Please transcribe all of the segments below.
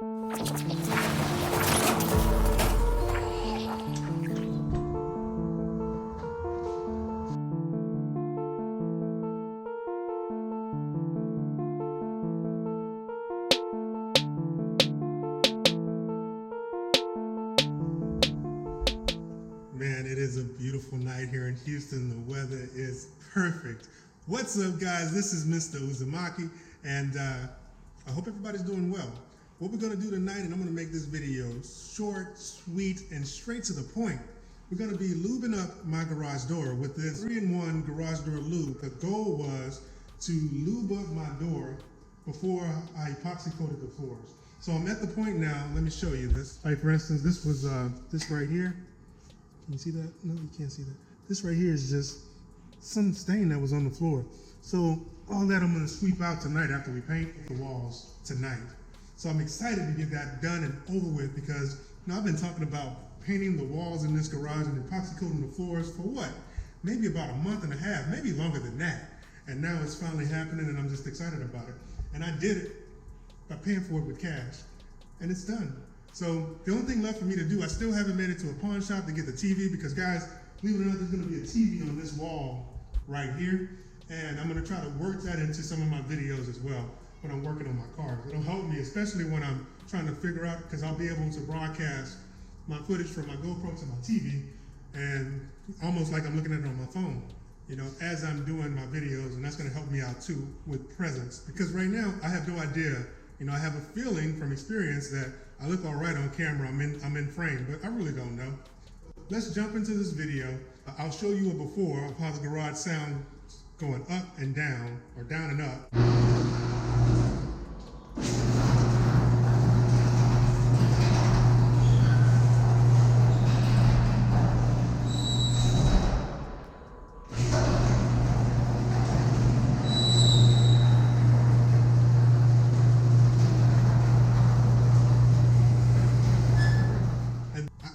Man, it is a beautiful night here in Houston. The weather is perfect. What's up, guys? This is Mr. Uzumaki, and I hope everybody's doing well. What we're gonna do tonight, and I'm gonna make this video short, sweet, and straight to the point. We're gonna be lubing up my garage door with this 3-in-1 Garage Door Lube. The goal was to lube up my door before I epoxy coated the floors. So I'm at the point now, let me show you this. Like for instance, this was this right here. Can you see that? No, you can't see that. This right here is just some stain that was on the floor. So all that I'm gonna sweep out tonight after we paint the walls tonight. So I'm excited to get that done and over with because I've been talking about painting the walls in this garage and epoxy coating the floors for what? Maybe about a month and a half, maybe longer than that. And now it's finally happening and I'm just excited about it. And I did it by paying for it with cash and it's done. So the only thing left for me to do, I still haven't made it to a pawn shop to get the TV because guys, believe it or not, there's gonna be a TV on this wall right here. And I'm gonna try to work that into some of my videos as well when I'm working on my cars. It'll help me, especially when I'm trying to figure out, because I'll be able to broadcast my footage from my GoPro to my TV and almost like I'm looking at it on my phone, you know, as I'm doing my videos, and that's gonna help me out too with presence. Because right now, I have no idea, you know, I have a feeling from experience that I look all right on camera, I'm in frame, but I really don't know. Let's jump into this video. I'll show you a before of how the garage sounds going up and down, or down and up.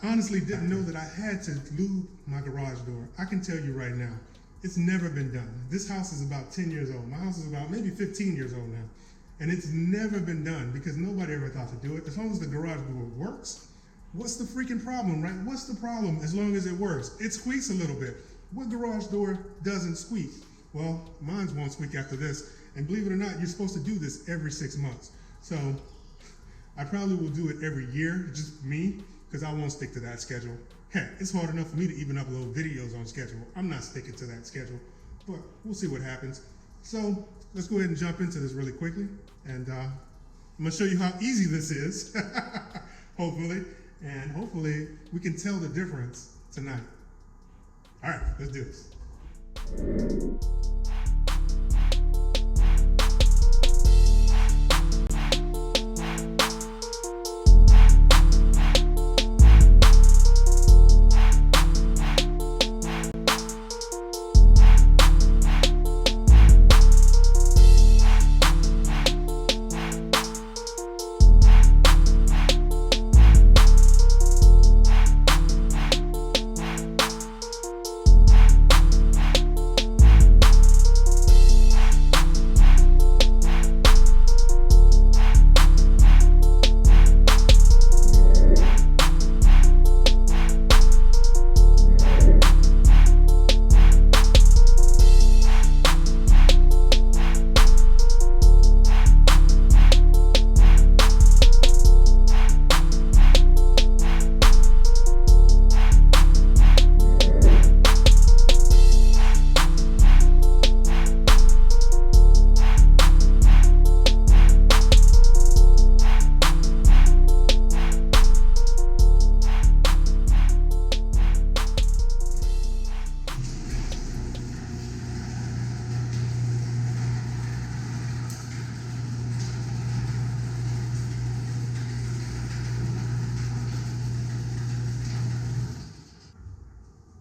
Honestly didn't know that I had to lube my garage door. I can tell you right now, it's never been done. This house is about 10 years old. My house is about maybe 15 years old now. And it's never been done because nobody ever thought to do it. As long as the garage door works, what's the freaking problem, right? What's the problem as long as it works? It squeaks a little bit. What garage door doesn't squeak? Well, mine won't squeak after this. And believe it or not, you're supposed to do this every 6 months. So I probably will do it every year, just me, because I won't stick to that schedule. Heck, it's hard enough for me to even upload videos on schedule. I'm not sticking to that schedule, but we'll see what happens. So let's go ahead and jump into this really quickly. And I'm gonna show you how easy this is, hopefully. And hopefully we can tell the difference tonight. All right, let's do this.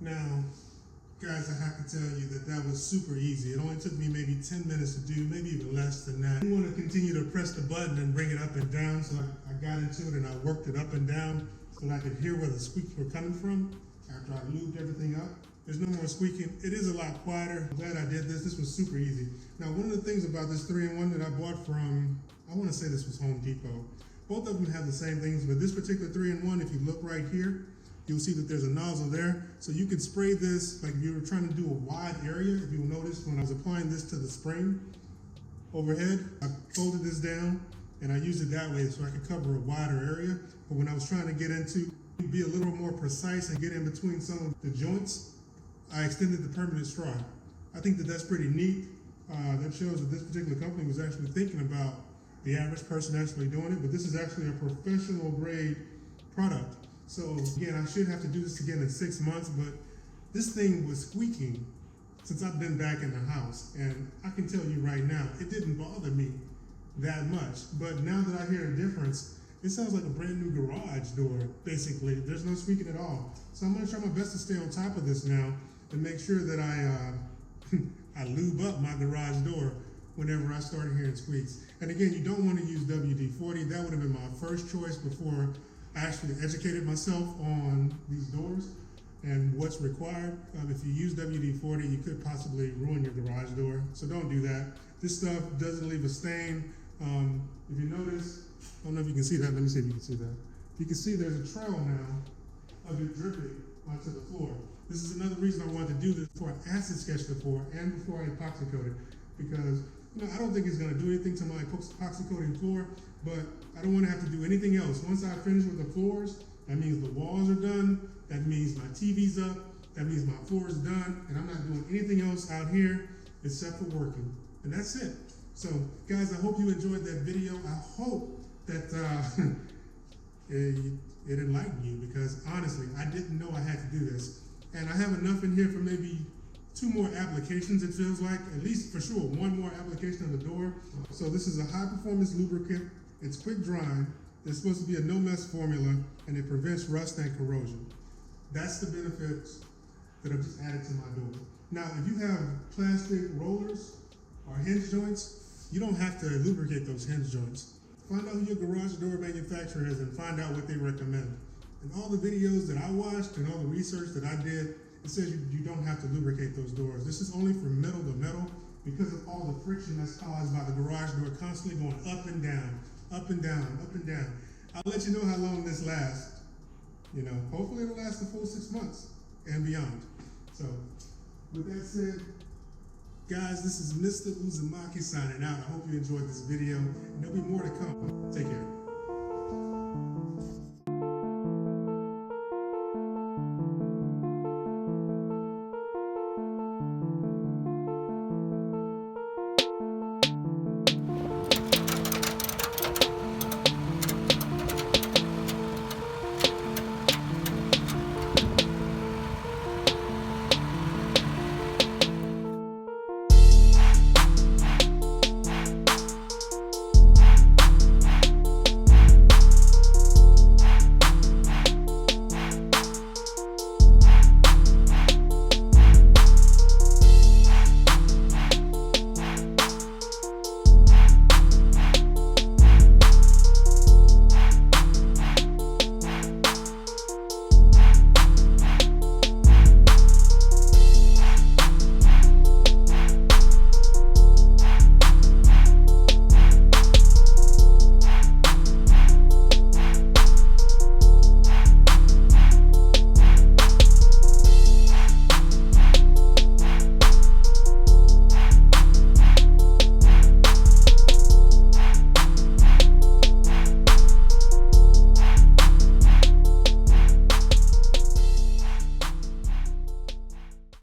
Now, guys, I have to tell you that that was super easy. It only took me maybe 10 minutes to do, maybe even less than that. I want to continue to press the button and bring it up and down, so I got into it and I worked it up and down so that I could hear where the squeaks were coming from after I lubed everything up. There's no more squeaking. It is a lot quieter. I'm glad I did this. This was super easy. Now, one of the things about this 3-in-1 that I bought from, I want to say this was Home Depot, Both of them have the same things, but this particular 3-in-1, if you look right here, you'll see that there's a nozzle there. So you can spray this, like if you were trying to do a wide area, if you'll notice when I was applying this to the spring overhead, I folded this down and I used it that way so I could cover a wider area. But when I was trying to get into, be a little more precise and get in between some of the joints, I extended the permanent straw. I think that that's pretty neat. That shows that this particular company was actually thinking about the average person actually doing it, but this is actually a professional grade product. So again, I should have to do this again in 6 months, but this thing was squeaking since I've been back in the house. And I can tell you right now, it didn't bother me that much. But now that I hear a difference, it sounds like a brand new garage door, basically. There's no squeaking at all. So I'm gonna try my best to stay on top of this now and make sure that I lube up my garage door whenever I start hearing squeaks. And again, you don't want to use WD-40. That would have been my first choice before I actually educated myself on these doors and what's required. If you use WD-40, you could possibly ruin your garage door. So don't do that. This stuff doesn't leave a stain. If you notice, I don't know if you can see that. Let me see if you can see that. You can see there's a trail now of it dripping onto the floor. This is another reason I wanted to do this before I acid sketched the floor and before I epoxy coated, because I don't think it's going to do anything to my epoxy coating floor, but I don't want to have to do anything else. Once I finish with the floors, that means the walls are done, that means my TV's up, that means my floor is done, and I'm not doing anything else out here except for working. And that's it. So guys, I hope you enjoyed that video. I hope that it enlightened you, because honestly, I didn't know I had to do this. And I have enough in here for maybe 2 more applications, it feels like, at least for sure, 1 more application on the door. So this is a high performance lubricant. It's quick drying. It's supposed to be a no mess formula, and it prevents rust and corrosion. That's the benefits that I've just added to my door. Now, if you have plastic rollers or hinge joints, you don't have to lubricate those hinge joints. Find out who your garage door manufacturer is and find out what they recommend. And all the videos that I watched and all the research that I did, it says you don't have to lubricate those doors. This is only for metal to metal, because of all the friction that's caused by the garage door constantly going up and down, up and down, up and down. I'll let you know how long this lasts. Hopefully it'll last the full 6 months and beyond. So with that said, guys, this is Mr. Uzumaki signing out. I hope you enjoyed this video, and there'll be more to come. Take care.